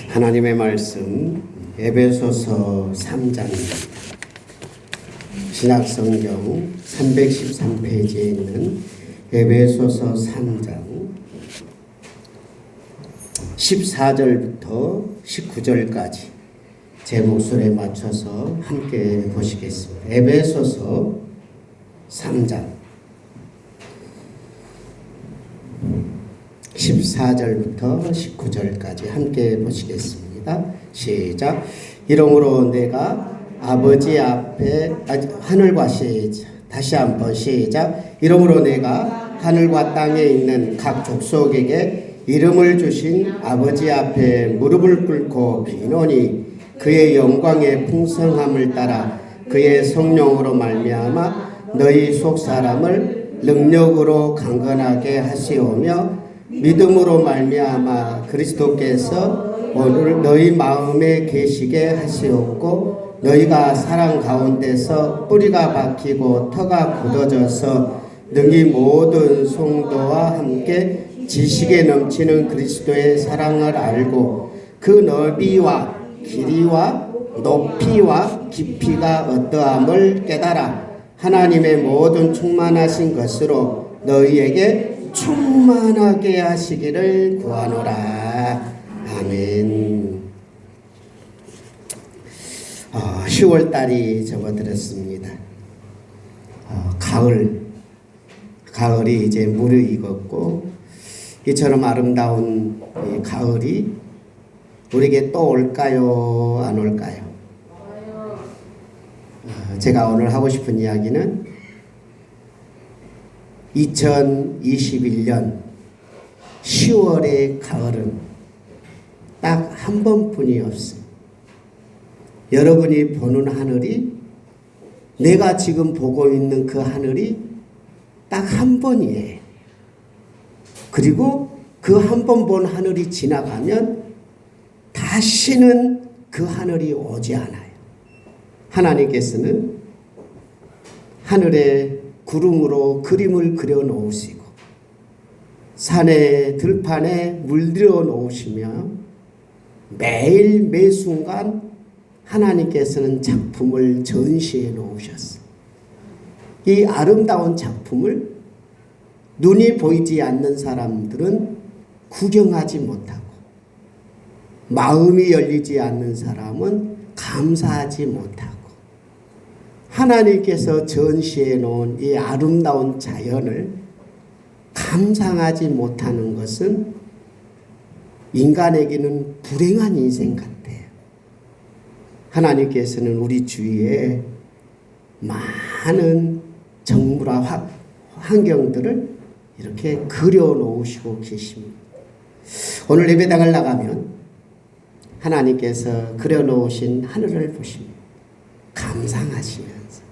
하나님의 말씀 에베소서 3장 신약성경 313페이지에 있는 에베소서 3장 14절부터 19절까지 제 목소리에 맞춰서 함께 보시겠습니다. 에베소서 3장 14절부터 19절까지 함께 보시겠습니다. 시작. 이러므로 내가 아버지 앞에 하늘과 시작. 다시 한번 시작. 이러므로 내가 하늘과 땅에 있는 각 족속에게 이름을 주신 아버지 앞에 무릎을 꿇고 비노니 그의 영광의 풍성함을 따라 그의 성령으로 말미암아 너희 속 사람을 능력으로 강건하게 하시오며 믿음으로 말미암아 그리스도께서 오늘 너희 마음에 계시게 하시옵고 너희가 사랑 가운데서 뿌리가 박히고 터가 굳어져서 능히 모든 성도와 함께 지식에 넘치는 그리스도의 사랑을 알고 그 너비와 길이와 높이와 깊이가 어떠함을 깨달아 하나님의 모든 충만하신 것으로 너희에게 충만하게 하시기를 구하노라. 아멘. 10월달이 접어들었습니다. 가을이 이제 무르익었고 이처럼 아름다운 이 가을이 우리에게 또 올까요? 안 올까요? 제가 오늘 하고 싶은 이야기는 2021년 10월의 가을은 딱 한 번뿐이 없습니다. 여러분이 보는 하늘이 내가 지금 보고 있는 그 하늘이 딱 한 번이에요. 그리고 그 한 번 본 하늘이 지나가면 다시는 그 하늘이 오지 않아요. 하나님께서는 하늘에 구름으로 그림을 그려 놓으시고 산에 들판에 물들여 놓으시며 매일 매순간 하나님께서는 작품을 전시해 놓으셨어요. 이 아름다운 작품을 눈이 보이지 않는 사람들은 구경하지 못하고 마음이 열리지 않는 사람은 감사하지 못하고 하나님께서 전시해 놓은 이 아름다운 자연을 감상하지 못하는 것은 인간에게는 불행한 인생 같아요. 하나님께서는 우리 주위에 많은 정부와 환경들을 이렇게 그려놓으시고 계십니다. 오늘 예배당을 나가면 하나님께서 그려놓으신 하늘을 보십니다. 감상하시면서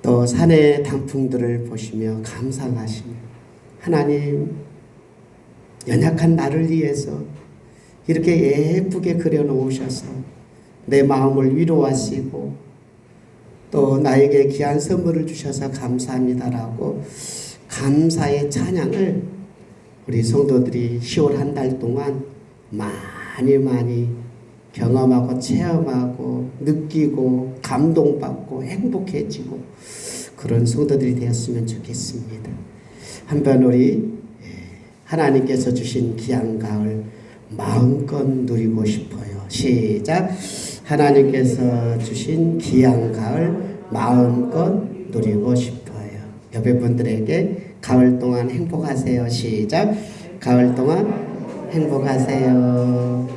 또 산의 단풍들을 보시며 감상하시며 하나님 연약한 나를 위해서 이렇게 예쁘게 그려놓으셔서 내 마음을 위로하시고 또 나에게 귀한 선물을 주셔서 감사합니다라고 감사의 찬양을 우리 성도들이 10월 한 달 동안 많이 경험하고 체험하고 느끼고 감동받고 행복해지고 그런 성도들이 되었으면 좋겠습니다. 한번 우리 하나님께서 주신 귀한 가을 마음껏 누리고 싶어요. 시작. 하나님께서 주신 귀한 가을 마음껏 누리고 싶어요. 옆에 분들에게 가을 동안 행복하세요. 시작. 가을 동안 행복하세요.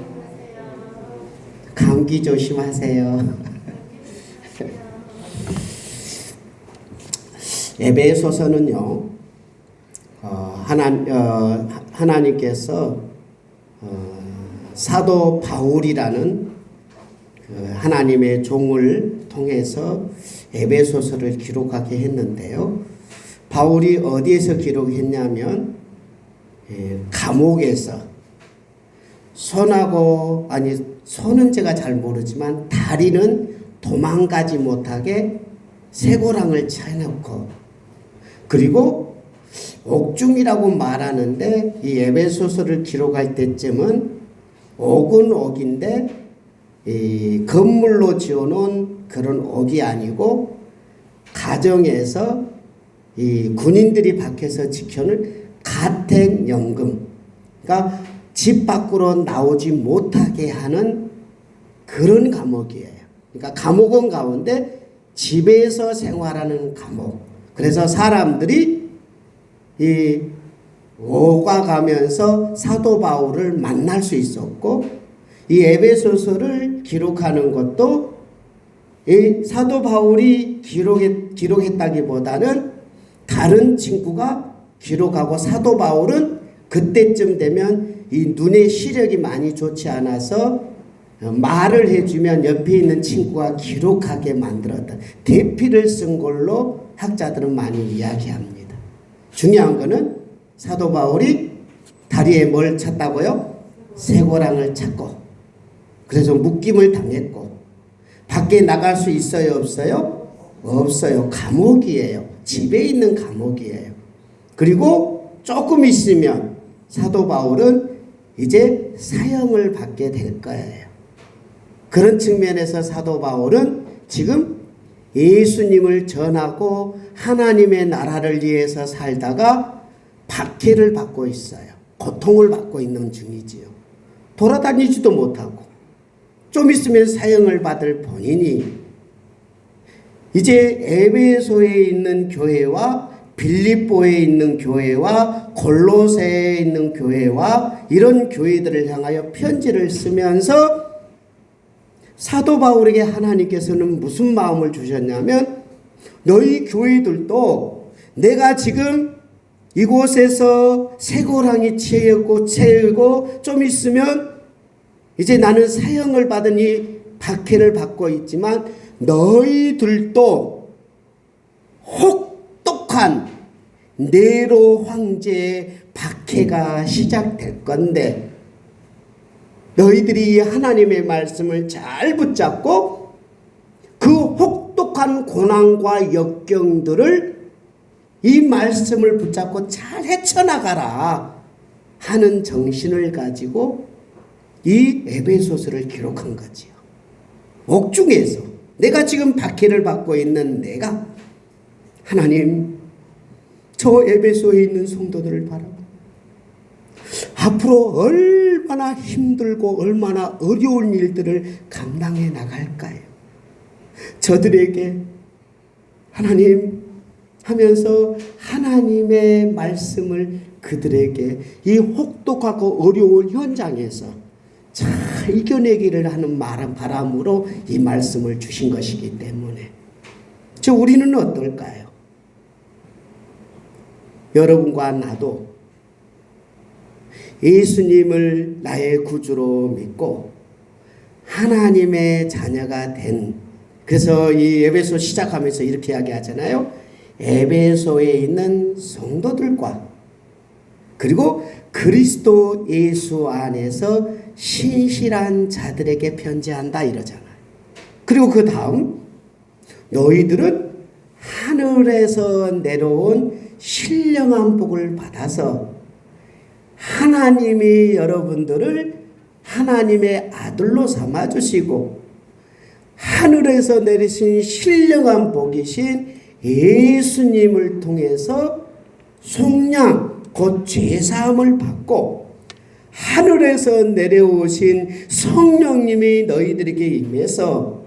감기 조심하세요. 에베소서는요, 하나님께서 사도 바울이라는 하나님의 종을 통해서 에베소서를 기록하게 했는데요. 바울이 어디에서 기록했냐면 감옥에서 손은 제가 잘 모르지만 다리는 도망가지 못하게 쇠고랑을 쳐놓고, 그리고 옥중이라고 말하는데 이 에베소서를 기록할 때쯤은 옥은 옥인데 이 건물로 지어놓은 그런 옥이 아니고 가정에서 이 군인들이 밖에서 지켜는 가택연금, 그러니까 집 밖으로 나오지 못하게 하는 그런 감옥이에요. 그러니까 감옥은 가운데 집에서 생활하는 감옥. 그래서 사람들이 이 오가 가면서 사도 바울을 만날 수 있었고, 이 에베소서를 기록하는 것도 이 사도 바울이 기록했다기보다는 다른 친구가 기록하고, 사도 바울은 그때쯤 되면 이 눈의 시력이 많이 좋지 않아서 말을 해주면 옆에 있는 친구가 기록하게 만들었다. 대피를 쓴 걸로 학자들은 많이 이야기합니다. 중요한 거는 사도 바울이 다리에 뭘 찼다고요? 쇠고랑을 찼고, 그래서 묶임을 당했고, 밖에 나갈 수 있어요, 없어요? 없어요. 감옥이에요. 집에 있는 감옥이에요. 그리고 조금 있으면 사도 바울은 이제 사형을 받게 될 거예요. 그런 측면에서 사도 바울은 지금 예수님을 전하고 하나님의 나라를 위해서 살다가 박해를 받고 있어요. 고통을 받고 있는 중이지요. 돌아다니지도 못하고 좀 있으면 사형을 받을 본인이 이제 에베소에 있는 교회와 빌립보에 있는 교회와 골로새에 있는 교회와 이런 교회들을 향하여 편지를 쓰면서 사도 바울에게 하나님께서는 무슨 마음을 주셨냐면, 너희 교회들도 내가 지금 이곳에서 쇠고랑이 채우고 좀 있으면 이제 나는 사형을 받으니 박해를 받고 있지만 너희들도 혹독한 네로 황제의 박해가 시작될 건데, 너희들이 하나님의 말씀을 잘 붙잡고 그 혹독한 고난과 역경들을 이 말씀을 붙잡고 잘 헤쳐나가라 하는 정신을 가지고 이 에베소서를 기록한 거지요. 옥중에서 내가 지금 박해를 받고 있는 내가, 하나님 저 에베소에 있는 성도들을 바라고 앞으로 얼마나 힘들고 얼마나 어려운 일들을 감당해 나갈까요? 저들에게 하나님 하면서 하나님의 말씀을 그들에게 이 혹독하고 어려운 현장에서 잘 이겨내기를 하는 바람으로 이 말씀을 주신 것이기 때문에 우리는 어떨까요? 여러분과 나도 예수님을 나의 구주로 믿고 하나님의 자녀가 된, 그래서 이 에베소 시작하면서 이렇게 이야기하잖아요. 에베소에 있는 성도들과 그리고 그리스도 예수 안에서 신실한 자들에게 편지한다 이러잖아요. 그리고 그 다음 너희들은 하늘에서 내려온 신령한 복을 받아서 하나님이 여러분들을 하나님의 아들로 삼아주시고 하늘에서 내리신 신령한 복이신 예수님을 통해서 속량 곧 죄사함을 받고 하늘에서 내려오신 성령님이 너희들에게 임해서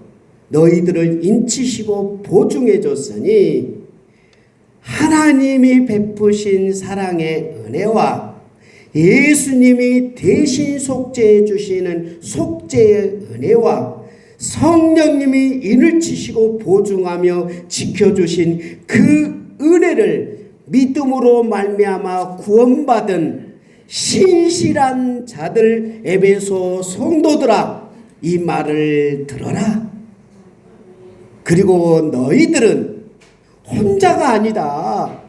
너희들을 인치시고 보증해 줬으니 하나님이 베푸신 사랑의 은혜와 예수님이 대신 속죄해 주시는 속죄의 은혜와 성령님이 인을 치시고 보증하며 지켜주신 그 은혜를 믿음으로 말미암아 구원받은 신실한 자들 에베소 성도들아, 이 말을 들어라. 그리고 너희들은 혼자가 아니다.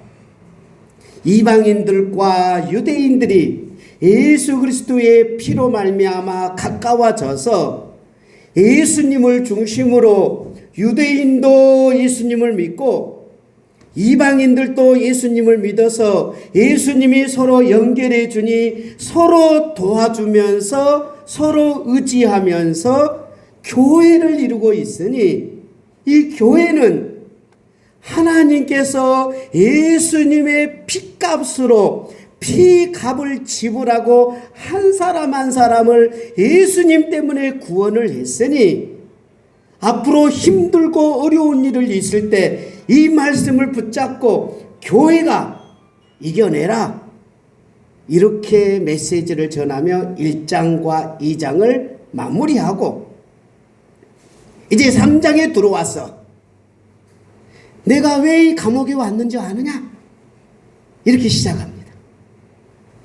이방인들과 유대인들이 예수 그리스도의 피로 말미암아 가까워져서 예수님을 중심으로 유대인도 예수님을 믿고 이방인들도 예수님을 믿어서 예수님이 서로 연결해 주니 서로 도와주면서 서로 의지하면서 교회를 이루고 있으니, 이 교회는 하나님께서 예수님의 피값으로 피값을 지불하고 한 사람 한 사람을 예수님 때문에 구원을 했으니, 앞으로 힘들고 어려운 일을 있을 때 이 말씀을 붙잡고 교회가 이겨내라, 이렇게 메시지를 전하며 1장과 2장을 마무리하고 이제 3장에 들어왔어. 내가 왜 이 감옥에 왔는지 아느냐? 이렇게 시작합니다.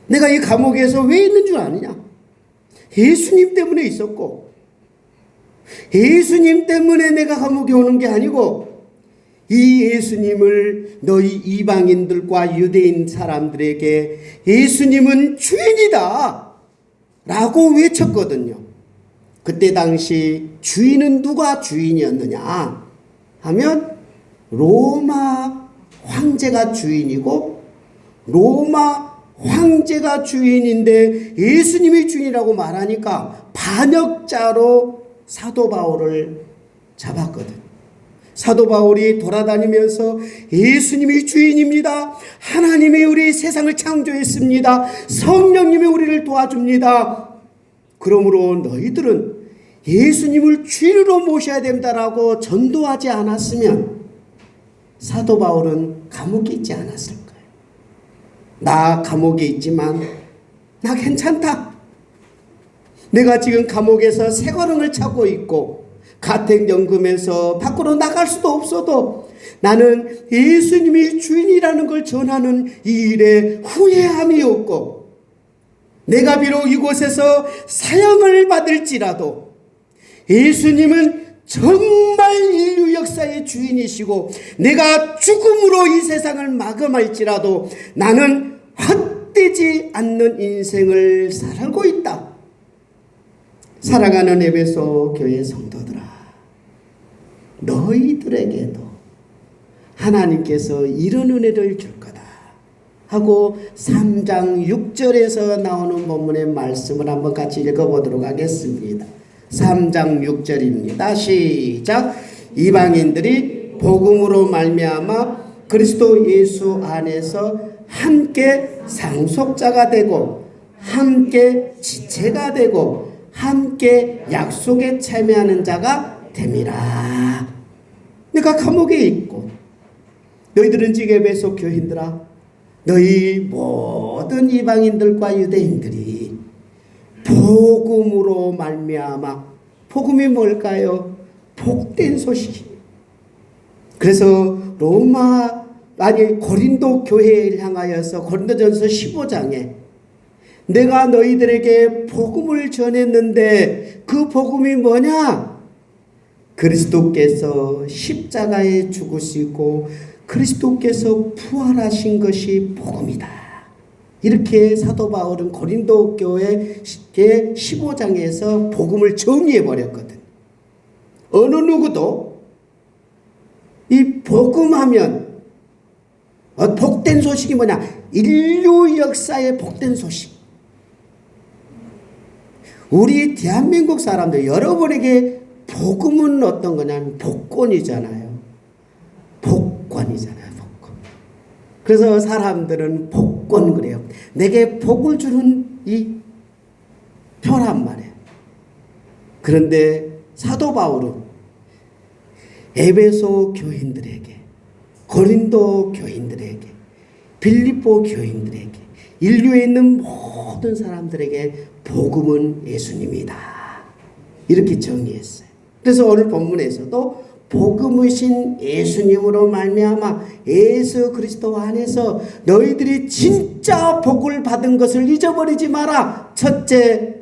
내가 이 감옥에서 왜 있는 줄 아느냐? 예수님 때문에 있었고, 예수님 때문에 내가 감옥에 오는 게 아니고, 이 예수님을 너희 이방인들과 유대인 사람들에게 예수님은 주인이다 라고 외쳤거든요. 그때 당시 주인은 누가 주인이었느냐 하면 로마 황제가 주인이고, 로마 황제가 주인인데 예수님이 주인이라고 말하니까 반역자로 사도 바울을 잡았거든. 사도 바울이 돌아다니면서 예수님이 주인입니다. 하나님이 우리 세상을 창조했습니다. 성령님이 우리를 도와줍니다. 그러므로 너희들은 예수님을 주인으로 모셔야 된다라고 전도하지 않았으면 사도 바울은 감옥에 있지 않았을 거예요. 나 감옥에 있지만 나 괜찮다. 내가 지금 감옥에서 새거름을 차고 있고 가택연금에서 밖으로 나갈 수도 없어도 나는 예수님이 주인이라는 걸 전하는 이 일에 후회함이 없고, 내가 비록 이곳에서 사형을 받을지라도 예수님은 정말 인류 역사의 주인이시고 내가 죽음으로 이 세상을 마감할지라도 나는 헛되지 않는 인생을 살고 있다. 사랑하는 에베소 교회 성도들아, 너희들에게도 하나님께서 이런 은혜를 줄 거다 하고 3장 6절에서 나오는 본문의 말씀을 한번 같이 읽어보도록 하겠습니다. 3장 6절입니다. 시작. 이방인들이 복음으로 말미암아 그리스도 예수 안에서 함께 상속자가 되고 함께 지체가 되고 함께 약속에 참여하는 자가 됨이라. 내가 감옥에 있고 너희들은 지금 에베소 교인들아, 너희 모든 이방인들과 유대인들이 복음으로 말미암아, 복음이 뭘까요? 복된 소식입니다. 그래서 고린도 교회를 향하여서 고린도전서 15장에 내가 너희들에게 복음을 전했는데 그 복음이 뭐냐? 그리스도께서 십자가에 죽으시고 그리스도께서 부활하신 것이 복음이다. 이렇게 사도 바울은 고린도 교회 15장에서 복음을 정리해 버렸거든. 어느 누구도 이 복음하면 복된 소식이 뭐냐? 인류 역사의 복된 소식. 우리 대한민국 사람들, 여러분에게 복음은 어떤 거냐면 복권이잖아요. 복권이잖아요. 복권. 그래서 사람들은 복권 그래요. 내게 복을 주는 이 표란 말이에요. 그런데 사도 바울은 에베소 교인들에게, 고린도 교인들에게, 빌립보 교인들에게, 인류에 있는 모든 사람들에게 복음은 예수님이다. 이렇게 정의했어요. 그래서 오늘 본문에서도 복음이신 예수님으로 말미암아 예수 그리스도 안에서 너희들이 진짜 복을 받은 것을 잊어버리지 마라. 첫째,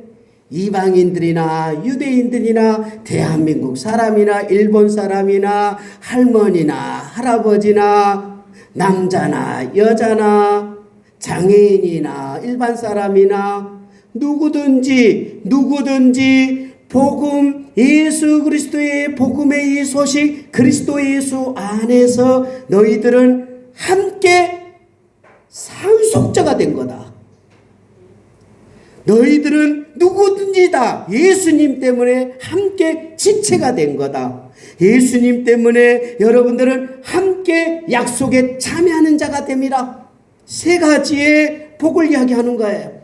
이방인들이나 유대인들이나 대한민국 사람이나 일본 사람이나 할머니나 할아버지나 남자나 여자나 장애인이나 일반 사람이나 누구든지 복음, 예수 그리스도의 복음의 이 소식, 그리스도 예수 안에서 너희들은 함께 상속자가 된 거다. 너희들은 누구든지 다 예수님 때문에 함께 지체가 된 거다. 예수님 때문에 여러분들은 함께 약속에 참여하는 자가 됩니다. 세 가지의 복을 이야기하는 거예요.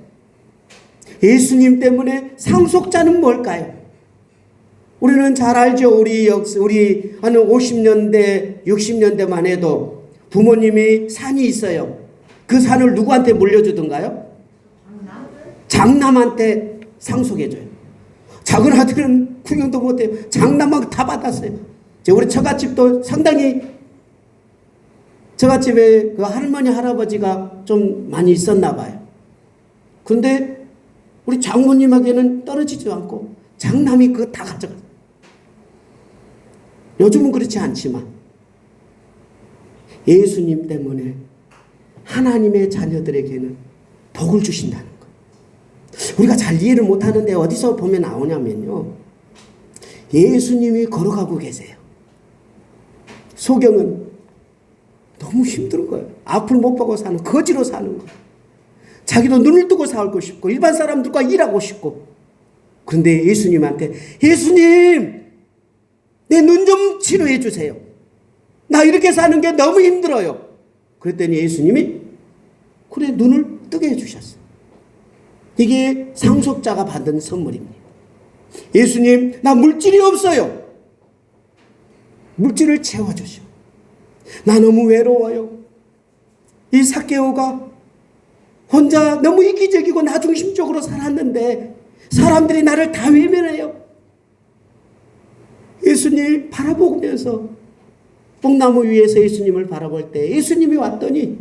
예수님 때문에 상속자는 뭘까요? 우리는 잘 알죠. 우리 한 50년대, 60년대만 해도 부모님이 산이 있어요. 그 산을 누구한테 물려주던가요? 장남한테 상속해줘요. 작은 아들은 구경도 못해요. 장남하고 다 받았어요. 우리 처갓집도 상당히, 처갓집에 그 할머니, 할아버지가 좀 많이 있었나 봐요. 근데 우리 장모님에게는 떨어지지도 않고 장남이 그거 다 가져갔어요. 요즘은 그렇지 않지만 예수님 때문에 하나님의 자녀들에게는 복을 주신다는 것. 우리가 잘 이해를 못하는데 어디서 보면 나오냐면요, 예수님이 걸어가고 계세요. 소경은 너무 힘든 거예요. 앞을 못 보고 사는, 거지로 사는 거예요. 자기도 눈을 뜨고 살고 싶고 일반 사람들과 일하고 싶고. 그런데 예수님한테, 예수님 내 눈 좀 치료해 주세요. 나 이렇게 사는 게 너무 힘들어요. 그랬더니 예수님이 그래 눈을 뜨게 해주셨어요. 이게 상속자가 받은 선물입니다. 예수님 나 물질이 없어요. 물질을 채워주시오. 나 너무 외로워요. 이 삭개오가 혼자 너무 이기적이고 나 중심적으로 살았는데 사람들이 나를 다 외면해요. 예수님 바라보면서 뽕나무 위에서 예수님을 바라볼 때 예수님이 왔더니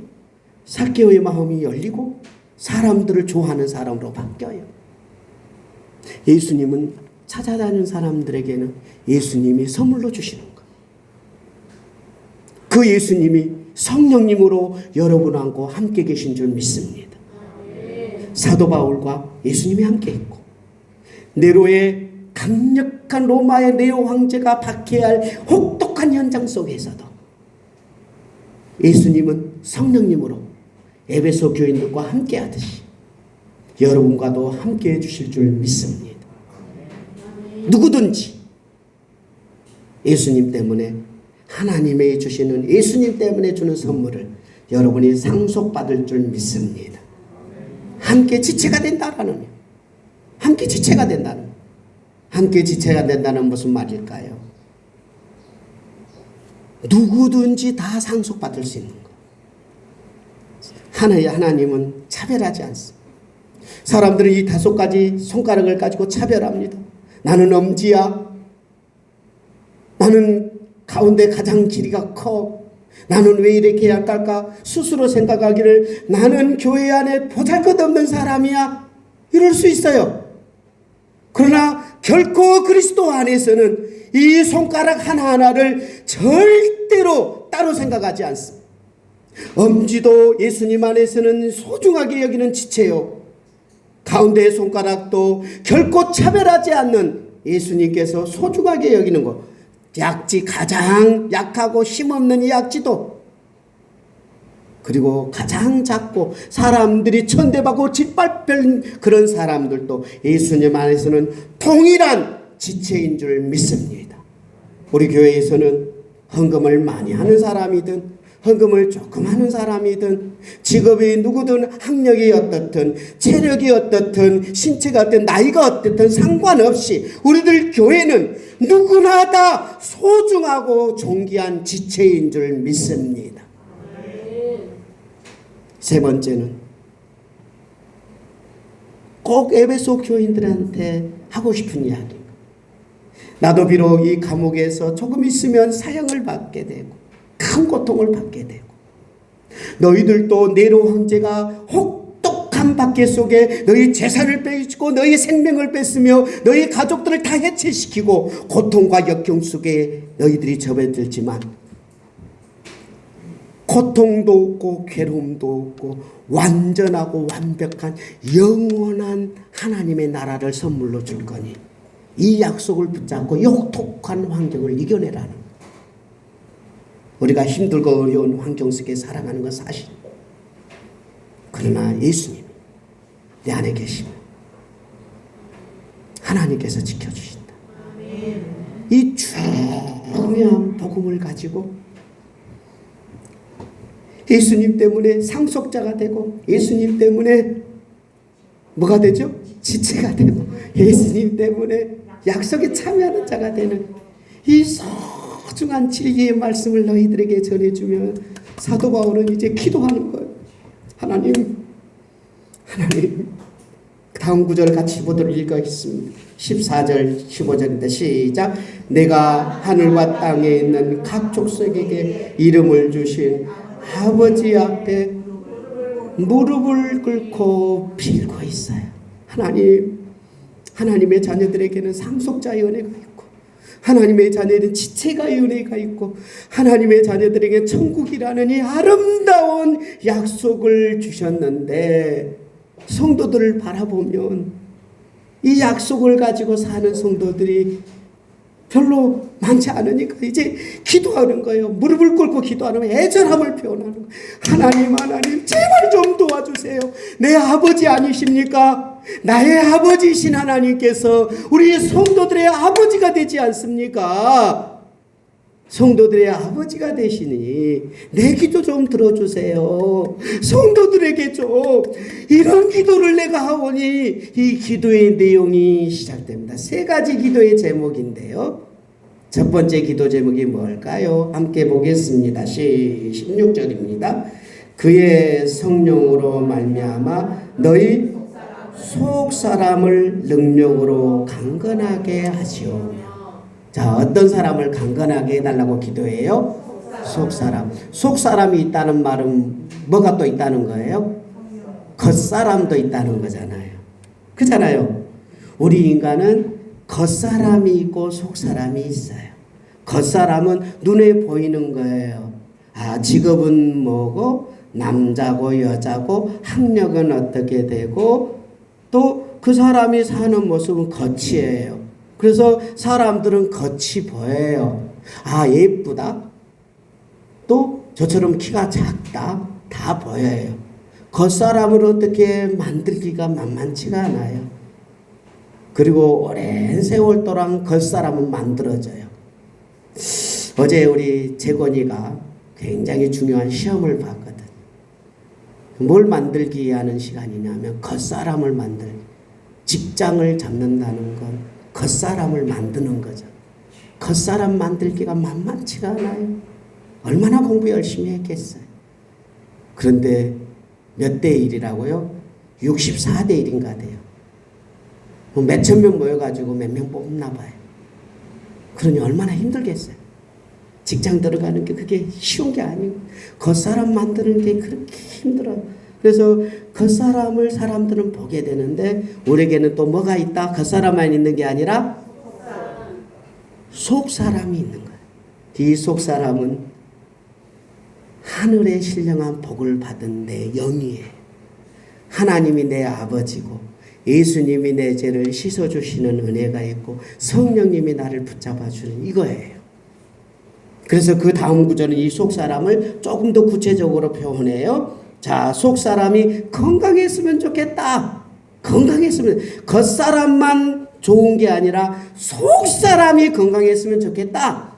삭개오의 마음이 열리고 사람들을 좋아하는 사람으로 바뀌어요. 예수님은 찾아다니는 사람들에게는 예수님이 선물로 주시는 거예요. 그 예수님이 성령님으로 여러분하고 함께 계신 줄 믿습니다. 사도 바울과 예수님이 함께 있고 네로의 강력한 로마의 네오 황제가 박해할 혹독한 현장 속에서도 예수님은 성령님으로 에베소 교인들과 함께 하듯이 여러분과도 함께 해주실 줄 믿습니다. 누구든지 예수님 때문에 하나님이 주시는, 예수님 때문에 주는 선물을 여러분이 상속받을 줄 믿습니다. 함께 지체가 된다라는, 함께 지체가 된다는, 함께 지체가 된다는 무슨 말일까요? 누구든지 다 상속받을 수 있는 것. 하나님은 차별하지 않습니다. 사람들은 이 5가지 손가락을 가지고 차별합니다. 나는 엄지야. 나는 가운데 가장 길이가 커. 나는 왜 이렇게 약할까? 스스로 생각하기를 나는 교회 안에 보잘것없는 사람이야. 이럴 수 있어요. 그러나 결코 그리스도 안에서는 이 손가락 하나하나를 절대로 따로 생각하지 않습니다. 엄지도 예수님 안에서는 소중하게 여기는 지체요. 가운데의 손가락도 결코 차별하지 않는 예수님께서 소중하게 여기는 것. 약지, 가장 약하고 힘없는 이 약지도, 그리고 가장 작고 사람들이 천대받고 짓밟힌 그런 사람들도 예수님 안에서는 동일한 지체인 줄 믿습니다. 우리 교회에서는 헌금을 많이 하는 사람이든 헌금을 조금 하는 사람이든 직업이 누구든 학력이 어떻든 체력이 어떻든 신체가 어떻든 나이가 어떻든 상관없이 우리들 교회는 누구나 다 소중하고 존귀한 지체인 줄 믿습니다. 세 번째는 꼭 에베소 교인들한테 하고 싶은 이야기. 나도 비록 이 감옥에서 조금 있으면 사형을 받게 되고 큰 고통을 받게 되고 너희들도 네로 황제가 혹독한 박해 속에 너희 재산을 빼앗고 너희 생명을 뺐으며 너희 가족들을 다 해체시키고 고통과 역경 속에 너희들이 접어들지만 고통도 없고 괴로움도 없고 완전하고 완벽한 영원한 하나님의 나라를 선물로 줄 거니 이 약속을 붙잡고 역독한 환경을 이겨내라는 거예요. 우리가 힘들고 어려운 환경 속에 살아가는 건 사실. 그러나 예수님이 내 안에 계시면 하나님께서 지켜주신다. 이 중요한 복음을 가지고 예수님 때문에 상속자가 되고, 예수님 때문에 뭐가 되죠? 지체가 되고, 예수님 때문에 약속에 참여하는 자가 되는 이 소중한 진리의 말씀을 너희들에게 전해주면 사도 바울은 이제 기도하는 거예요. 하나님, 다음 구절을 같이 보도록 읽겠습니다. 14절 15절인데 시작. 내가 하늘과 땅에 있는 각 족속에게 이름을 주신 아버지 앞에 무릎을 꿇고 빌고 있어요. 하나님의 자녀들에게는 상속자의 은혜가 있고, 하나님의 자녀들은 지체가의 은혜가 있고, 하나님의 자녀들에게 천국이라는 이 아름다운 약속을 주셨는데, 성도들을 바라보면 이 약속을 가지고 사는 성도들이 별로 많지 않으니까 이제 기도하는 거예요. 무릎을 꿇고 기도하는 애절함을 표현하는 거예요. 하나님 제발 좀 도와주세요. 내 아버지 아니십니까? 나의 아버지이신 하나님께서 우리 성도들의 아버지가 되지 않습니까? 성도들의 아버지가 되시니 내 기도 좀 들어주세요. 성도들에게 좀 이런 기도를 내가 하오니, 이 기도의 내용이 시작됩니다. 세 가지 기도의 제목인데요. 첫 번째 기도 제목이 뭘까요? 함께 보겠습니다. 16절입니다. 그의 성령으로 말미암아 너희 속 사람을 능력으로 강건하게 하시오며. 자, 어떤 사람을 강건하게 해달라고 기도해요? 속사람. 속사람이 있다는 말은 뭐가 또 있다는 거예요? 겉사람도 있다는 거잖아요. 그렇잖아요. 우리 인간은 겉사람이 있고 속사람이 있어요. 겉사람은 눈에 보이는 거예요. 아, 직업은 뭐고, 남자고 여자고, 학력은 어떻게 되고, 또 그 사람이 사는 모습은 겉이에요. 그래서 사람들은 겉이 보여요. 아, 예쁘다. 또 저처럼 키가 작다. 다 보여요. 겉사람을 어떻게 만들기가 만만치가 않아요. 그리고 오랜 세월 동안 겉사람은 만들어져요. 어제 우리 재건이가 굉장히 중요한 시험을 봤거든. 뭘 만들기 하는 시간이냐면 겉사람을 만들기. 직장을 잡는다는 건 겉사람을 만드는 거죠. 겉사람 만들기가 만만치가 않아요. 얼마나 공부 열심히 했겠어요. 그런데 몇 대 1이라고요? 64대 1인가 돼요. 뭐 몇천 명 모여가지고 몇 명 뽑나 봐요. 그러니 얼마나 힘들겠어요. 직장 들어가는 게 그게 쉬운 게 아니고 겉사람 만드는 게 그렇게 힘들어요. 그래서 겉사람을 사람들은 보게 되는데 우리에게는 또 뭐가 있다? 겉사람만 있는 게 아니라 속사람이 있는 거예요. 이 속사람은 하늘의 신령한 복을 받은 내 영이에요. 하나님이 내 아버지고 예수님이 내 죄를 씻어주시는 은혜가 있고 성령님이 나를 붙잡아주는 이거예요. 그래서 그 다음 구절은 이 속사람을 조금 더 구체적으로 표현해요. 자, 속사람이 건강했으면 좋겠다. 건강했으면, 겉사람만 좋은 게 아니라 속사람이 건강했으면 좋겠다.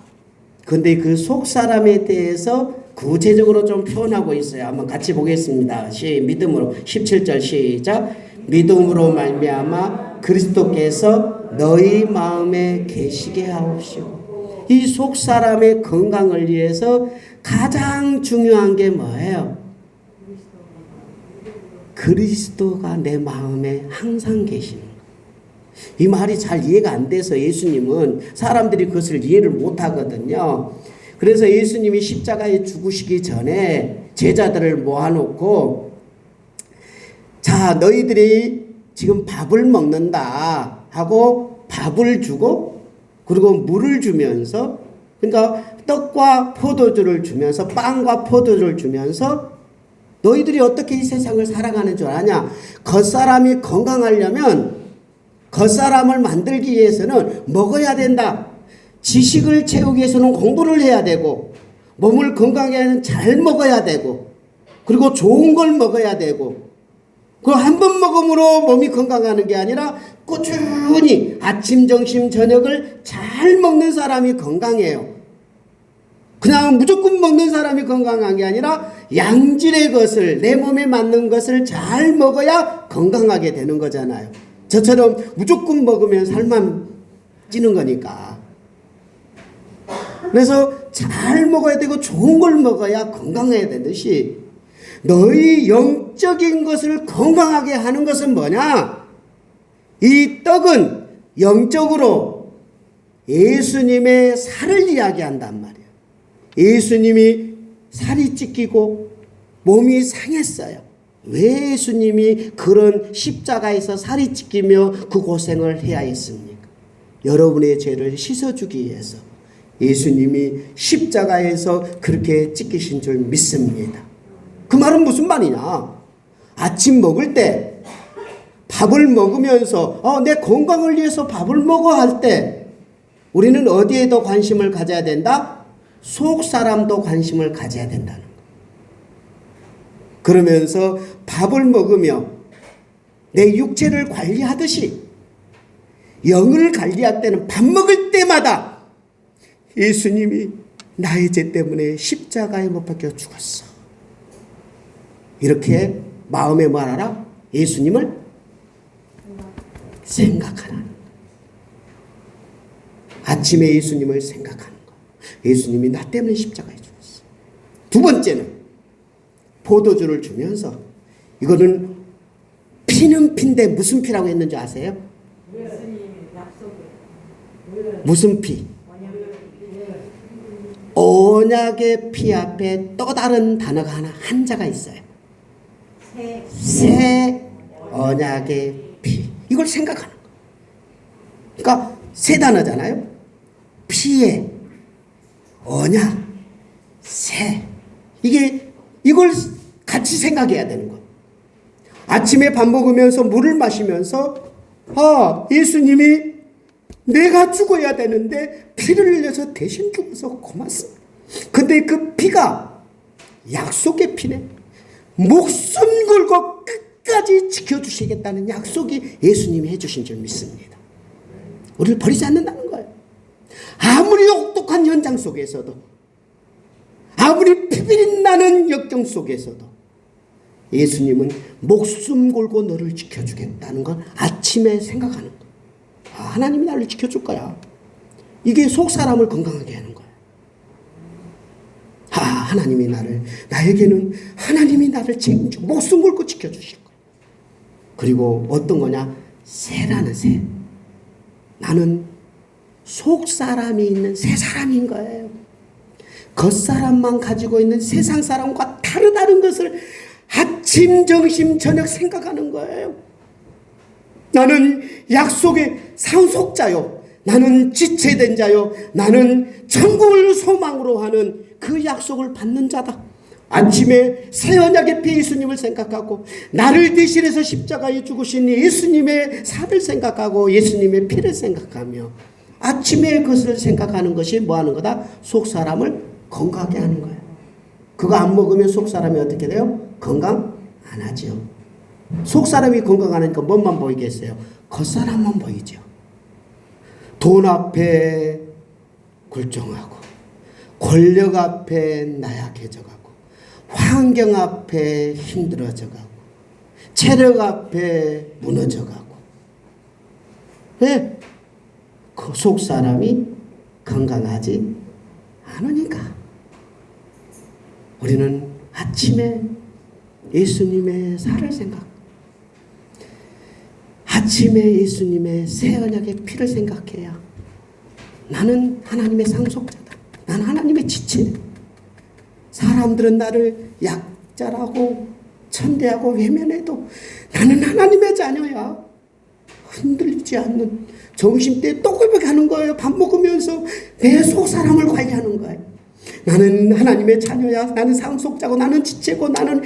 근데 그 속사람에 대해서 구체적으로 좀 표현하고 있어요. 한번 같이 보겠습니다. 믿음으로 17절 시작. 믿음으로 말미암아 그리스도께서 너희 마음에 계시게 하옵시고. 이 속사람의 건강을 위해서 가장 중요한 게 뭐예요? 그리스도가 내 마음에 항상 계시는 거예요. 이 말이 잘 이해가 안 돼서 예수님은 사람들이 그것을 이해를 못 하거든요. 그래서 예수님이 십자가에 죽으시기 전에 제자들을 모아놓고, 자, 너희들이 지금 밥을 먹는다 하고 밥을 주고, 그리고 물을 주면서, 그러니까 떡과 포도주를 주면서, 빵과 포도주를 주면서 너희들이 어떻게 이 세상을 살아가는 줄 아냐? 겉사람이 건강하려면 겉사람을 만들기 위해서는 먹어야 된다. 지식을 채우기 위해서는 공부를 해야 되고, 몸을 건강하게 하는 잘 먹어야 되고, 그리고 좋은 걸 먹어야 되고, 그 한 번 먹음으로 몸이 건강하는 게 아니라 꾸준히 아침, 점심, 저녁을 잘 먹는 사람이 건강해요. 그냥 무조건 먹는 사람이 건강한 게 아니라 양질의 것을, 내 몸에 맞는 것을 잘 먹어야 건강하게 되는 거잖아요. 저처럼 무조건 먹으면 살만 찌는 거니까. 그래서 잘 먹어야 되고 좋은 걸 먹어야 건강해야 되듯이, 너희 영적인 것을 건강하게 하는 것은 뭐냐? 이 떡은 영적으로 예수님의 살을 이야기한단 말이에요. 예수님이 살이 찢기고 몸이 상했어요. 왜 예수님이 그런 십자가에서 살이 찢기며 그 고생을 해야 했습니까? 여러분의 죄를 씻어주기 위해서 예수님이 십자가에서 그렇게 찢기신 줄 믿습니다. 그 말은 무슨 말이냐? 아침 먹을 때, 밥을 먹으면서 내 건강을 위해서 밥을 먹어 할 때 우리는 어디에 더 관심을 가져야 된다? 속 사람도 관심을 가져야 된다는 거. 그러면서 밥을 먹으며 내 육체를 관리하듯이 영을 관리할 때는 밥 먹을 때마다 예수님이 나의 죄 때문에 십자가에 못 박혀 죽었어. 이렇게 마음에 말하라? 예수님을 생각하라. 아침에 예수님을 생각하는 거. 예수님이 나 때문에 십자가에 죽었어. 두 번째는 포도주를 주면서, 이거는 피는 피인데 무슨 피라고 했는지 아세요? 무슨 피? 언약의 피 앞에 또 다른 단어가 하나, 한자가 있어요. 새 언약의 피. 이걸 생각하는 거. 그러니까 세 단어잖아요. 피에 언약, 새. 이걸 같이 생각해야 되는 거예요. 아침에 밥 먹으면서 물을 마시면서 예수님이 내가 죽어야 되는데 피를 흘려서 대신 죽어서 고맙습니다. 근데 그 피가 약속의 피네. 목숨 걸고 끝까지 지켜주시겠다는 약속이 예수님이 해주신 줄 믿습니다. 우리를 버리지 않는다는 거예요. 아무리 혹독한 현장 속에서도, 아무리 피비린 나는 역경 속에서도 예수님은 목숨 걸고 너를 지켜주겠다는 걸 아침에 생각하는 거예요. 하나님이 나를 지켜줄 거야. 이게 속 사람을 건강하게 하는 거예요. 나에게는 하나님이 나를 책임지고 목숨 걸고 지켜주실 거예요. 그리고 어떤 거냐? 새라는 새. 나는 속 사람이 있는 새 사람인 거예요. 겉사람만 가지고 있는 세상 사람과 다르다는 것을 아침, 점심, 저녁 생각하는 거예요. 나는 약속의 상속자요. 나는 지체된 자요. 나는 천국을 소망으로 하는 그 약속을 받는 자다. 아침에 새 언약의 피 예수님을 생각하고, 나를 대신해서 십자가에 죽으신 예수님의 살을 생각하고 예수님의 피를 생각하며 아침에 그것을 생각하는 것이 뭐 하는 거다? 속 사람을 건강하게 하는 거예요. 그거 안 먹으면 속 사람이 어떻게 돼요? 건강 안 하죠. 속 사람이 건강하니까 뭐만 보이겠어요? 겉사람만 보이죠. 돈 앞에 굴종하고, 권력 앞에 나약해져가고, 환경 앞에 힘들어져가고, 체력 앞에 무너져가고. 왜? 그 속 사람이 건강하지 않으니까. 우리는 아침에 예수님의 살을 생각, 아침에 예수님의 새 언약의 피를 생각해야 나는 하나님의 상속자다. 나는 하나님의 지체다. 사람들은 나를 약자라고 천대하고 외면해도 나는 하나님의 자녀야. 흔들리지 않는 점심때 또골벽 하는 거예요. 밥 먹으면서 내 속 사람을 관리하는 거예요. 나는 하나님의 자녀야. 나는 상속자고, 나는 지체고, 나는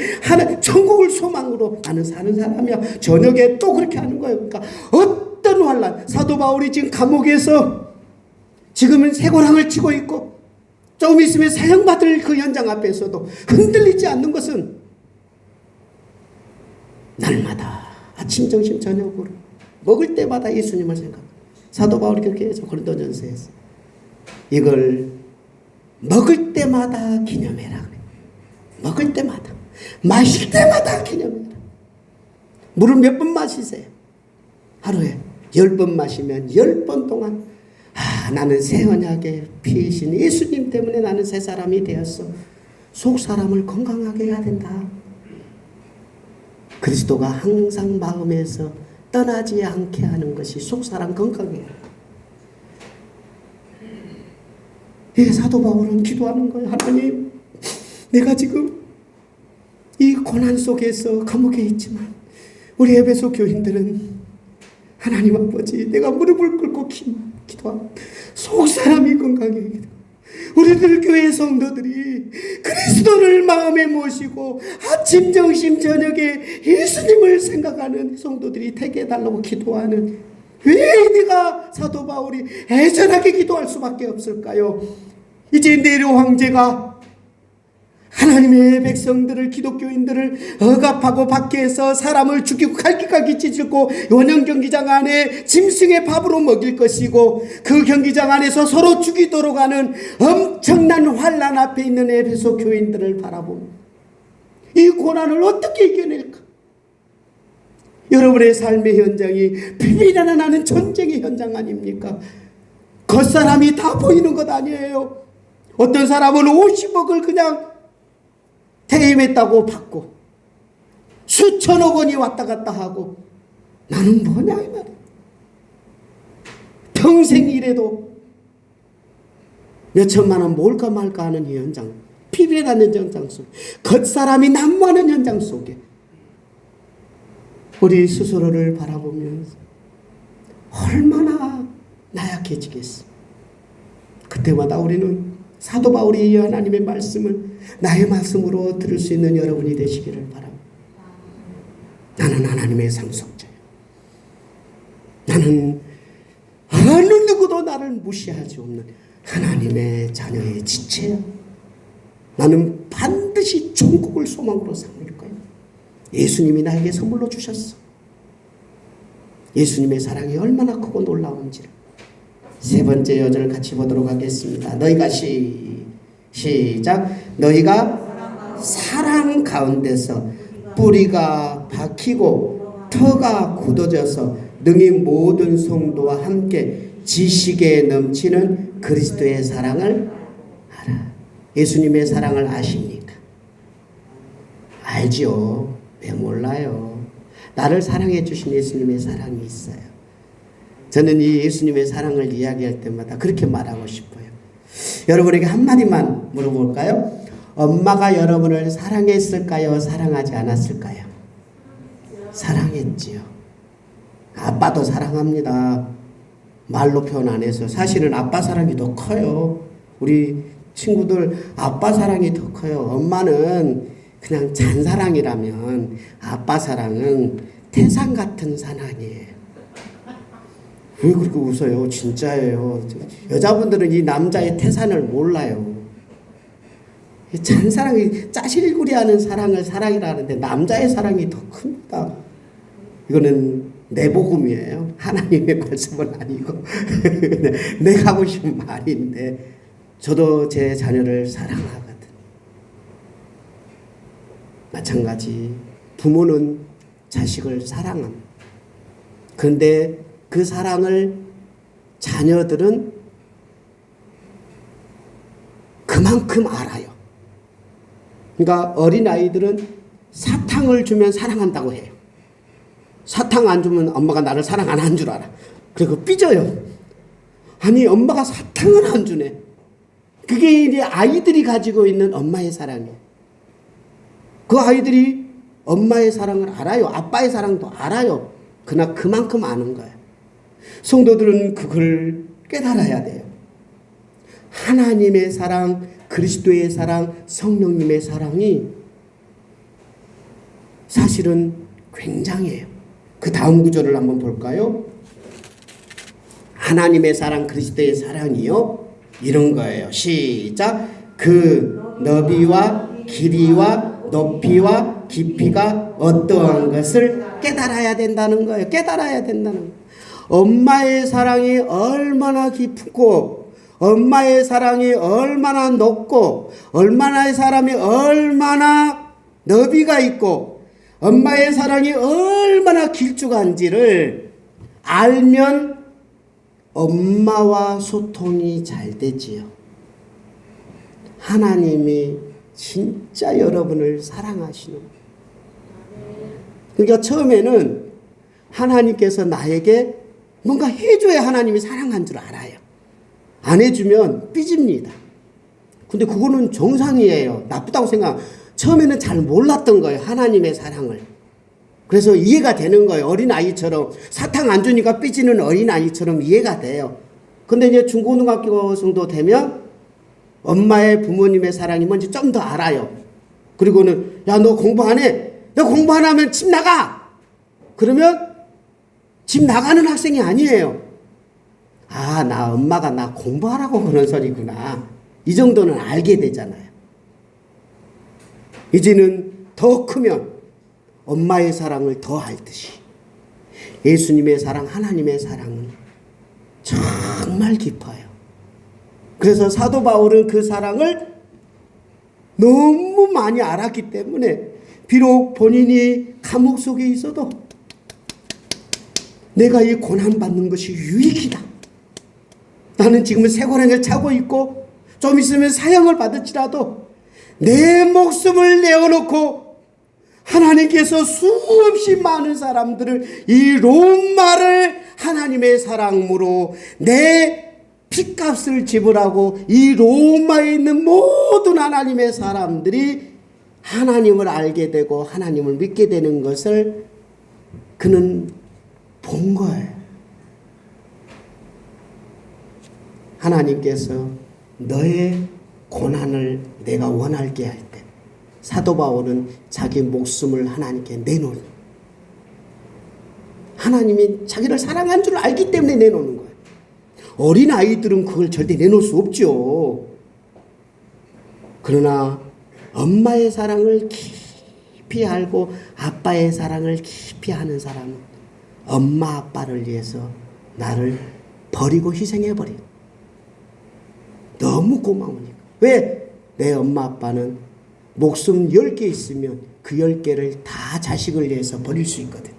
천국을 소망으로 나는 사는 사람이야. 저녁에 또 그렇게 하는 거예요. 그러니까 어떤 어떤 환난, 사도 바울이 지금 감옥에서 지금은 쇠고랑을 치고 있고 조금 있으면 사형받을 그 현장 앞에서도 흔들리지 않는 것은 날마다 아침 점심 저녁으로 먹을 때마다 예수님을 생각합니다. 사도 바울이 그렇게 해서 고린도전서에서 이걸 먹을 때마다 기념해라 그래. 먹을 때마다, 마실 때마다 기념해라. 물을 몇 번 마시세요? 하루에 10번 마시면 10번 동안 나는 새 언약의 피이신 예수님 때문에 나는 새 사람이 되었어. 속 사람을 건강하게 해야 된다. 그리스도가 항상 마음에서 떠나지 않게 하는 것이 속 사람 건강이에요. 사도 바울은 기도하는 거예요. 하나님, 내가 지금 이 고난 속에서 감옥에 있지만 우리 에베소 교인들은 하나님 아버지, 내가 무릎을 꿇고 기도하고 속 사람이 건강해. 우리들 교회 성도들이 그리스도를 마음에 모시고 아침 점심 저녁에 예수님을 생각하는 성도들이 되게 해달라고 기도하는, 왜 네가 사도 바울이 애절하게 기도할 수밖에 없을까요? 이제 네로 황제가 하나님의 백성들을, 기독교인들을 억압하고 밖에서 사람을 죽이고 칼기까지 찢고 원형 경기장 안에 짐승의 밥으로 먹일 것이고, 그 경기장 안에서 서로 죽이도록 하는 엄청난 환난 앞에 있는 에베소 교인들을 바라보면 이 고난을 어떻게 이겨낼까? 여러분의 삶의 현장이 비비나 나는 전쟁의 현장 아닙니까? 겉사람이 다 보이는 것 아니에요. 어떤 사람은 50억을 그냥 퇴임했다고 받고 수천억 원이 왔다 갔다 하고, 나는 뭐냐 이 말이야. 평생 일해도 몇 천만 원 모을까 말까 하는 이 현장, 피비라는 현장 속에, 겉사람이 난무하는 현장 속에 우리 스스로를 바라보면서 얼마나 나약해지겠어. 그때마다 우리는 사도 바울이 이 하나님의 말씀을 나의 말씀으로 들을 수 있는 여러분이 되시기를 바랍니다. 나는 하나님의 상속자예요. 나는 어느 누구도 나를 무시하지 없는 하나님의 자녀의 지체야. 나는 반드시 천국을 소망으로 삼을 거야. 예수님이 나에게 선물로 주셨어. 예수님의 사랑이 얼마나 크고 놀라운지를 세 번째 여절을 같이 보도록 하겠습니다. 너희가 시작. 너희가 사랑 가운데서 뿌리가 박히고 터가 굳어져서 능히 모든 성도와 함께 지식에 넘치는 그리스도의 사랑을 알아. 예수님의 사랑을 아십니까? 알죠. 왜 몰라요? 나를 사랑해 주신 예수님의 사랑이 있어요. 저는 이 예수님의 사랑을 이야기할 때마다 그렇게 말하고 싶어요. 여러분에게 한마디만 물어볼까요? 엄마가 여러분을 사랑했을까요? 사랑하지 않았을까요? 사랑했지요. 아빠도 사랑합니다. 말로 표현 안 해서. 사실은 아빠 사랑이 더 커요. 우리 친구들 아빠 사랑이 더 커요. 엄마는 그냥 잔사랑이라면 아빠 사랑은 태산 같은 사랑이에요. 왜 그렇게 웃어요? 진짜예요. 여자분들은 이 남자의 태산을 몰라요. 잔사랑이 짜실구리하는 사랑을 사랑이라 하는데 남자의 사랑이 더 큽니다. 이거는 내 복음이에요. 하나님의 말씀은 아니고 내가 하고 싶은 말인데, 저도 제 자녀를 사랑하거든. 마찬가지 부모는 자식을 사랑합니다. 그런데 그 사랑을 자녀들은 그만큼 알아요. 그러니까 어린아이들은 사탕을 주면 사랑한다고 해요. 사탕 안 주면 엄마가 나를 사랑 안 한 줄 알아. 그리고 삐져요. 아니, 엄마가 사탕을 안 주네. 그게 이제 아이들이 가지고 있는 엄마의 사랑이에요. 그 아이들이 엄마의 사랑을 알아요. 아빠의 사랑도 알아요. 그러나 그만큼 아는 거예요. 성도들은 그걸 깨달아야 돼요. 하나님의 사랑, 그리스도의 사랑, 성령님의 사랑이 사실은 굉장해요. 그 다음 구절을 한번 볼까요? 하나님의 사랑, 그리스도의 사랑이요. 이런 거예요. 시작. 그 너비와 길이와 높이와 깊이가 어떠한 것을 깨달아야 된다는 거예요. 깨달아야 된다는 거예요. 엄마의 사랑이 얼마나 깊고 엄마의 사랑이 얼마나 높고 엄마의 사랑이 얼마나 너비가 있고 엄마의 사랑이 얼마나 길쭉한지를 알면 엄마와 소통이 잘 되지요. 하나님이 진짜 여러분을 사랑하시는 거예요. 그러니까 처음에는 하나님께서 나에게 뭔가 해줘야 하나님이 사랑한 줄 알아요. 안 해주면 삐집니다. 근데 그거는 정상이에요. 나쁘다고 생각. 처음에는 잘 몰랐던 거예요. 하나님의 사랑을. 그래서 이해가 되는 거예요. 어린아이처럼. 사탕 안 주니까 삐지는 어린아이처럼 이해가 돼요. 근데 이제 중고등학교 정도 되면 엄마의 부모님의 사랑이 뭔지 좀 더 알아요. 그리고는 야, 너 공부 안 해? 너 공부 안 하면 집 나가! 그러면 집 나가는 학생이 아니에요. 아, 나 엄마가 나 공부하라고 그런 소리구나. 이 정도는 알게 되잖아요. 이제는 더 크면 엄마의 사랑을 더 알듯이 예수님의 사랑, 하나님의 사랑은 정말 깊어요. 그래서 사도 바울은 그 사랑을 너무 많이 알았기 때문에 비록 본인이 감옥 속에 있어도 내가 이 고난받는 것이 유익이다. 나는 지금은 쇠고랑을 차고 있고 좀 있으면 사형을 받을지라도 내 목숨을 내어놓고 하나님께서 수없이 많은 사람들을 이 로마를 하나님의 사랑으로 내 핏값을 지불하고 이 로마에 있는 모든 하나님의 사람들이 하나님을 알게 되고 하나님을 믿게 되는 것을 그는 본 거예요. 하나님께서 너의 고난을 내가 원할게 할 때 사도 바울은 자기 목숨을 하나님께 내놓는, 하나님이 자기를 사랑한 줄 알기 때문에 내놓는 거예요. 어린아이들은 그걸 절대 내놓을 수 없죠. 그러나 엄마의 사랑을 깊이 알고 아빠의 사랑을 깊이 아는 사람은 엄마 아빠를 위해서 나를 버리고 희생해버려. 너무 고마우니까. 왜? 내 엄마 아빠는 목숨 10개 있으면 그 10개를 다 자식을 위해서 버릴 수 있거든.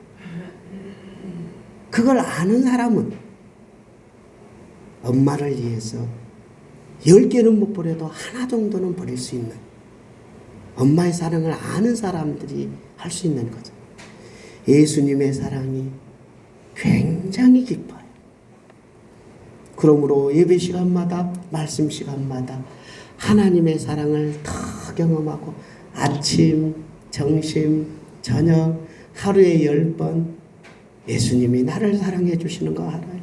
그걸 아는 사람은 엄마를 위해서 10개는 못 버려도 하나 정도는 버릴 수 있는, 엄마의 사랑을 아는 사람들이 할 수 있는 거죠. 예수님의 사랑이 굉장히 깊어요. 그러므로 예배 시간마다, 말씀 시간마다 하나님의 사랑을 더 경험하고 아침, 점심, 저녁 하루에 10번 예수님이 나를 사랑해 주시는 거 알아요.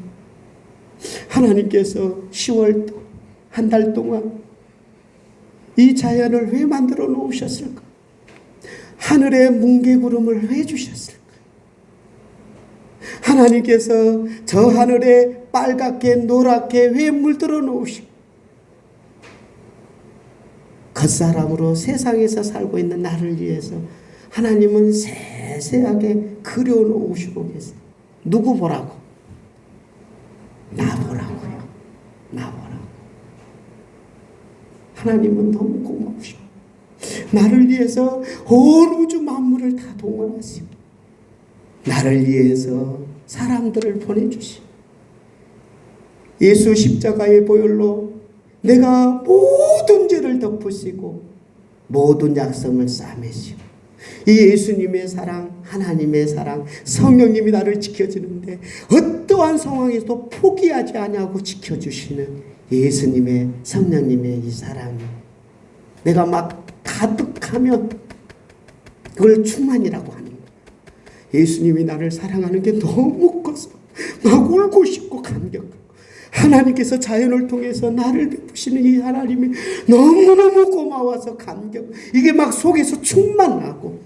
하나님께서 10월 한 달 동안 이 자연을 왜 만들어 놓으셨을까? 하늘에 뭉게구름을 왜 주셨을까? 하나님께서 저 하늘에 빨갛게 노랗게 왜 물들어 놓으시고 겉사람으로 세상에서 살고 있는 나를 위해서 하나님은 세세하게 그려 놓으시고 계세요. 누구 보라고? 나 보라고요. 나 보라고. 하나님은 너무 고마우시고 나를 위해서 온 우주 만물을 다 동원하시고 나를 위해서 사람들을 보내주시고 예수 십자가의 보혈로 내가 모든 죄를 덮으시고 모든 약점을 싸매시고 이 예수님의 사랑, 하나님의 사랑, 성령님이 나를 지켜주는데 어떠한 상황에서도 포기하지 않냐고 지켜주시는 예수님의, 성령님의 이 사랑이 내가 막 가득하면 그걸 충만이라고 하는 거예요. 예수님이 나를 사랑하는 게 너무 커서 막 울고 싶고 감격하고 하나님께서 자연을 통해서 나를 베푸시는 이 하나님이 너무너무 고마워서 감격, 이게 막 속에서 충만하고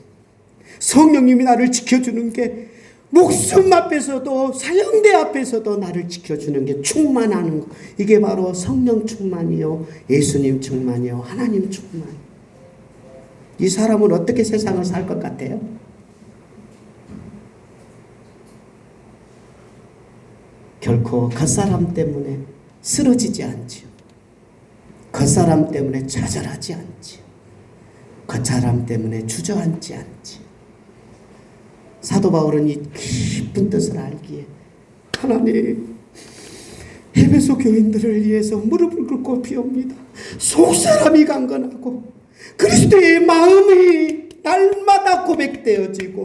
성령님이 나를 지켜주는 게 목숨 앞에서도 사형대 앞에서도 나를 지켜주는 게 충만하는 거. 이게 바로 성령 충만이요, 예수님 충만이요, 하나님 충만. 이 사람은 어떻게 세상을 살 것 같아요? 결코 겉사람 때문에 쓰러지지 않지요. 겉사람 때문에 좌절하지 않지요. 겉사람 때문에 주저앉지 않지요. 사도 바울은 이 깊은 뜻을 알기에 하나님, 에베소 교인들을 위해서 무릎을 꿇고 비옵니다. 속사람이 강건하고 그리스도의 마음이 날마다 고백되어지고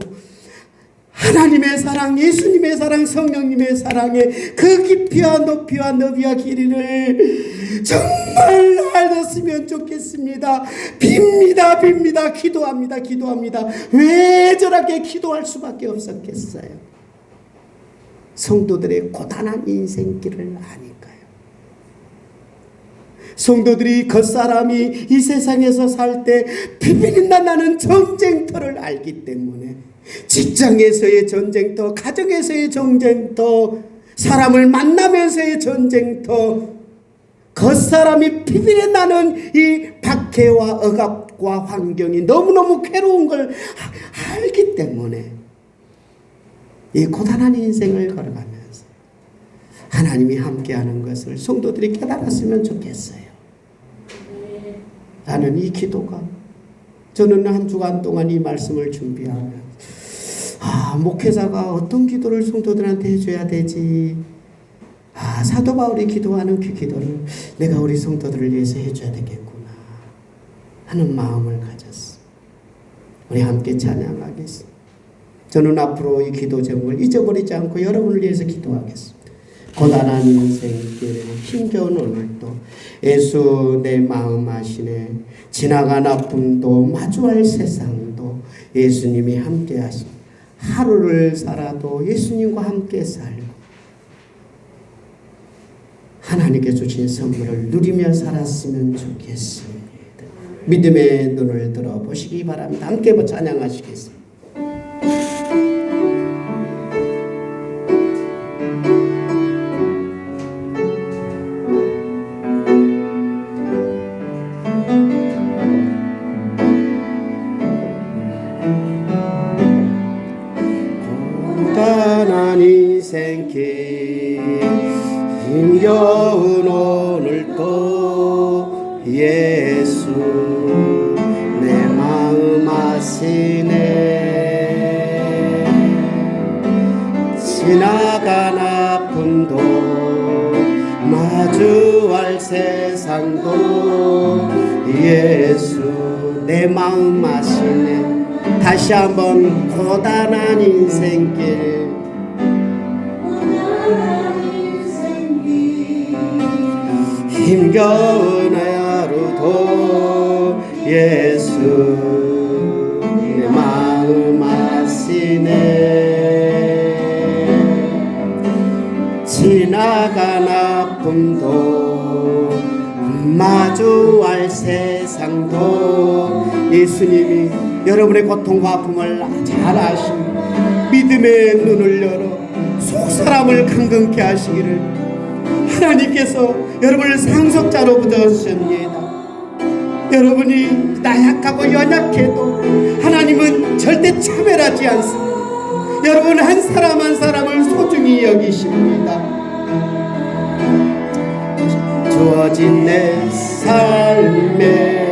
하나님의 사랑, 예수님의 사랑, 성령님의 사랑의 그 깊이와 높이와 너비와 길이를 정말 알았으면 좋겠습니다. 빕니다. 기도합니다. 왜 저렇게 기도할 수밖에 없었겠어요? 성도들의 고단한 인생길을 아니까요. 성도들이 겉사람이 이 세상에서 살 때 비비린다 나는 전쟁터를 알기 때문에 직장에서의 전쟁터, 가정에서의 전쟁터, 사람을 만나면서의 전쟁터, 겉사람이 비비려 나는 이 박해와 억압과 환경이 너무너무 괴로운 걸 알기 때문에 이 고단한 인생을 걸어가면서 하나님이 함께하는 것을 성도들이 깨달았으면 좋겠어요. 나는 이 기도가, 저는 한 주간 동안 이 말씀을 준비하면 목회자가 어떤 기도를 성도들한테 해줘야 되지? 사도 바울이 기도하는 그 기도를 내가 우리 성도들을 위해서 해줘야 되겠구나 하는 마음을 가졌어. 우리 함께 찬양하겠습니다. 저는 앞으로 이 기도 제목을 잊어버리지 않고 여러분을 위해서 기도하겠습니다. 고단한 인생길, 힘겨운 오늘도 예수 내 마음 아시네. 지나간 아픔도 마주할 세상도 예수님이 함께 하십니다. 하루를 살아도 예수님과 함께 살고 하나님께 주신 선물을 누리며 살았으면 좋겠습니다. 믿음의 눈을 들어보시기 바랍니다. 함께 찬양하시겠습니다. 고단한 인생길 힘겨운 오늘도 예수 내 마음 아시네. 지나간 아픔도 마주할 세상도 예수 내 마음 아시네. 다시 한번 고단한 인생길 힘겨운 하루도 예수 내 마음 아시네. 지나간 아픔도 마주할 세상도 예수님이 여러분의 고통과 아픔을 잘 아십니다. 믿음의 눈을 열어 속사람을 강건케 하시기를 하나님께서 여러분을 상속자로 부르셨습니다. 여러분이 나약하고 연약해도 하나님은 절대 차별하지 않습니다. 여러분 한 사람 한 사람을 소중히 여기십니다. 주어진 내 삶의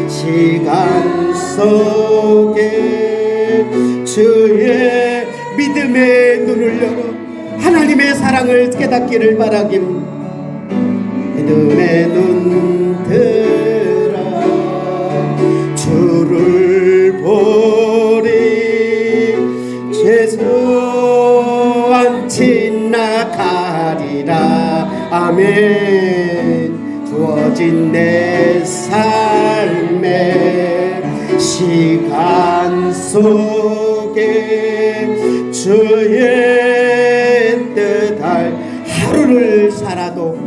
시간 속에 주의 믿음의 눈을 열어 하나님의 사랑을 깨닫기를 바라깁니다. 믿음의 눈 들어 주를 보리 최소한 지나가리라. 아멘. 주어진 내 삶의 시간 속에 주의 뜻할 하루를 살아도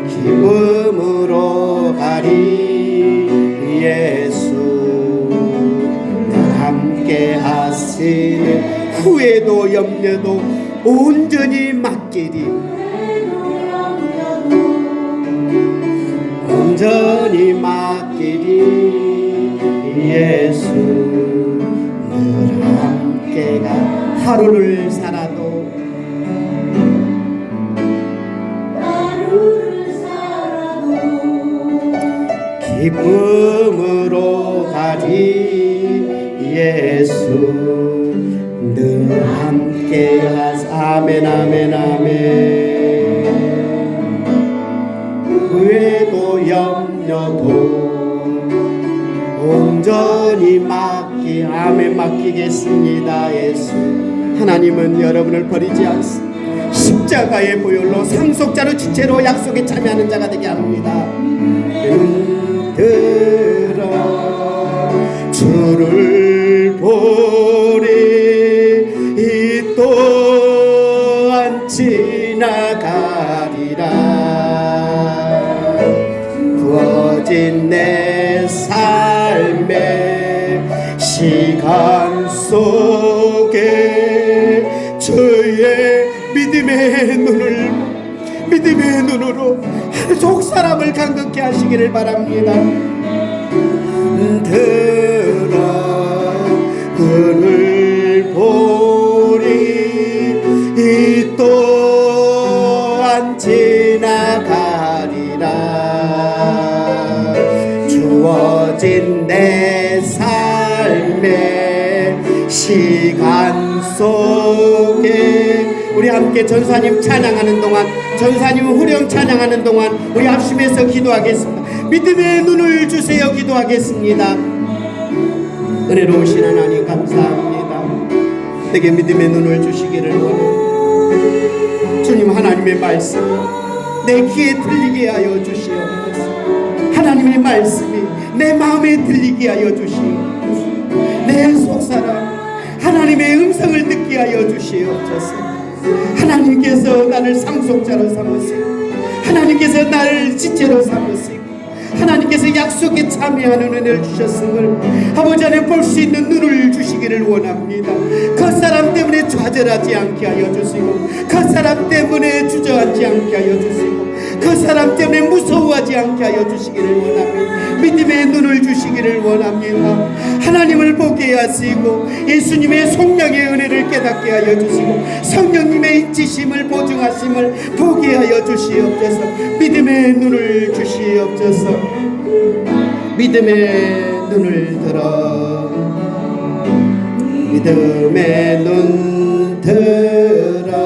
기쁨으로 가리. 후회도 염려도 온전히 맡기리. 온전히 맡기리. 예수 늘 함께가 하루를 살아도 기쁨으로 가리. 예수 늘 함께하사. 아멘 아멘 아멘. 후회도 염려도 온전히 아멘 맡기겠습니다. 예수 하나님은 여러분을 버리지 않습니다. 십자가의 보혈로 상속자로 지체로 약속에 참여하는 자가 되게 합니다. 들어 주를 보리. 이 또한 지나가리라. 부어진 내 삶의 시간 속에 주의 믿음의 눈으로 속 사람을 감격케 하시기를 바랍니다. 들어 그를 보리. 이 또한 지나가리라. 주어진 내 삶의 시간 속에 우리 함께 전사님 찬양하는 동안, 전사님 후렴 찬양하는 동안 우리 합심해서 기도하겠습니다. 믿음의 눈을 주세요. 기도하겠습니다. 은혜로우신 하나님 감사합니다. 내게 믿음의 눈을 주시기를 원합니다. 주님, 하나님의 말씀 내 귀에 들리게 하여 주시옵소서. 하나님의 말씀이 내 마음에 들리게 하여 주시옵소서. 내 속사람 하나님의 음성을 듣게 하여 주시옵소서. 하나님께서 나를 상속자로 삼으시고, 하나님께서 나를 지체로 삼으시고, 하나님께서 약속에 참여하는 은혜를 주셨음을 아버지 안에 볼 수 있는 눈을 주시기를 원합니다. 그 사람 때문에 좌절하지 않게 하여 주시고, 그 사람 때문에 주저하지 않게 하여 주시고, 그 사람 때문에 무서워하지 않게 하여 주시기를 원합니다. 믿음의 눈을 주시기를 원합니다. 하나님을 보게 하시고 예수님의 속량의 은혜를 깨닫게 하여 주시고 성령님의 인치심을 보증하심을 보게 하여 주시옵소서. 믿음의 눈을 주시옵소서. 믿음의 눈을 들어, 믿음의 눈 들어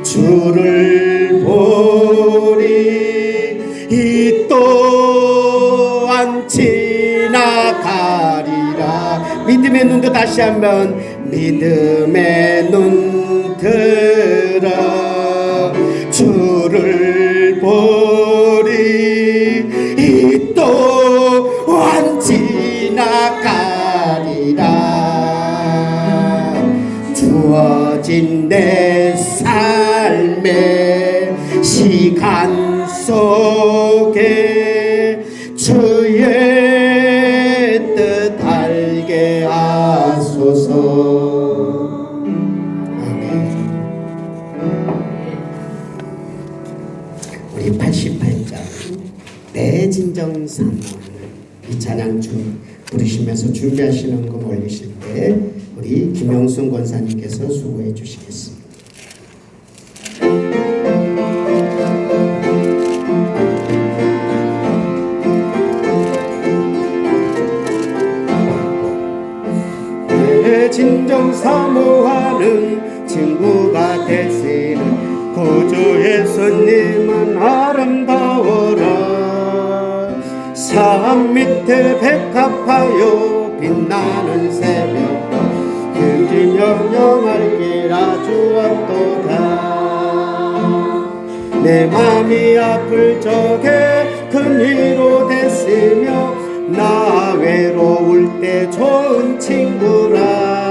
주를 보리. 이 또한 지나가리라. 믿음의 눈도 다시 한번 믿음의 눈 들어 주를 보리. 이 또한 지나가리라. 주어진 내 삶의 시간 속에 주의 뜻 알게 하소서. 아멘. 우리 88장 내 진정 사모를 이 찬양 부르시면서 준비하시는 거 올리실 때 우리 김영순 권사님께서 수고해 주시겠습니다. 진정 사모하는 친구가 되시는 구주 예수님은 아름다워라. 산 밑에 백합하여 빛나는 새벽 그리 영영할 길 아주 없도다. 내 맘이 아플 적에 큰 위로 됐으며 나 외로울 때 좋은 친구라.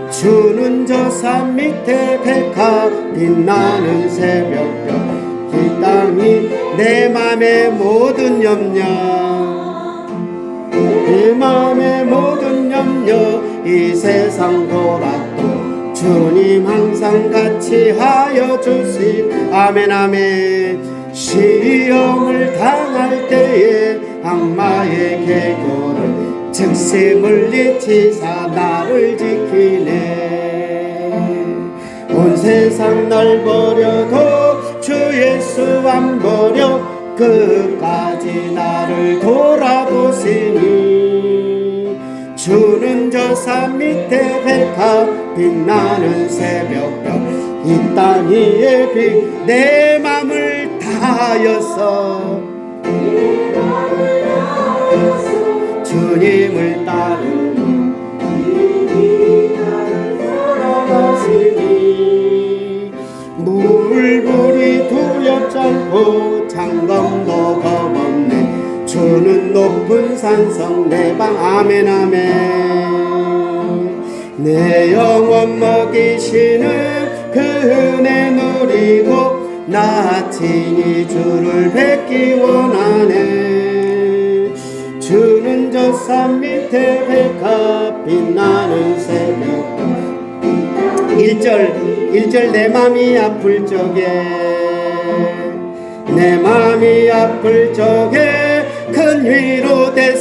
주는 저 산 밑에 백합 빛나는 새벽별 이 땅이 내 맘의 모든 염려, 내 맘의 모든 염려 이 세상 돌아도 주님 항상 같이 하여 주시. 아멘 아멘. 시험을 당할 때에 악마의 계교를 즉시 물리치사 나를 지키네. 온 세상 날 버려도 주 예수 안 버려 끝까지 나를 돌아보시니. 주는 저 산 밑에 백합 빛나는 새벽별 이 땅 위에 빛 내 맘을 다하였어. 주님을 따르니 사랑하시니. 물불이 두렵지 않고 장검도 겁없네. 주는 높은 산성 내 방. 아멘 아멘. 내 영혼 먹이시는 그 은혜 누리고 나 친히 주를 뵙기 원하네. 주는 저 산 밑에 백합 빛나는 새벽. 1절 내 맘이 아플 적에 내 맘이 아플 적에 큰 위로 되사